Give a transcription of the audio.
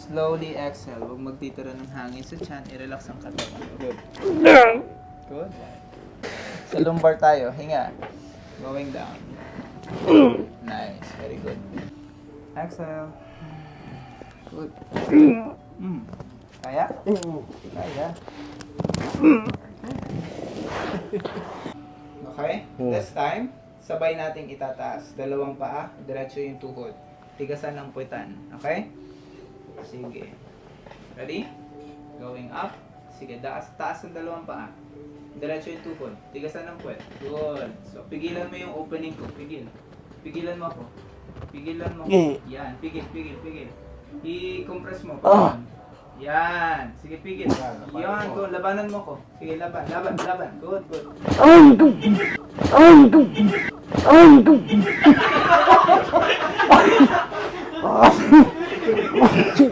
Slowly exhale. Huwag magtitira ng hangin sa tiyan. I-relax ang katawan. Good. Good. Sa lumbar tayo. Hinga. Going down. Nice. Very good. Exhale. Good. Kaya? Kaya. Okay? This time, sabay nating itataas. Dalawang paa, diretso yung tuhod. Tigasan ng puwitan. Okay? Sige. Ready? Going up. Sige, taas ng dalawang paa. Diretso yung tuhod. Tigasan ng puwet. Good. So, pigilan mo yung opening ko. Pigil. Pigilan mo ako. Pigilan mo. Yan. Pigil. I-compress mo. Yan. Sige, pigil. Yan. Go. Labanan mo ko. Sige, laban. Good.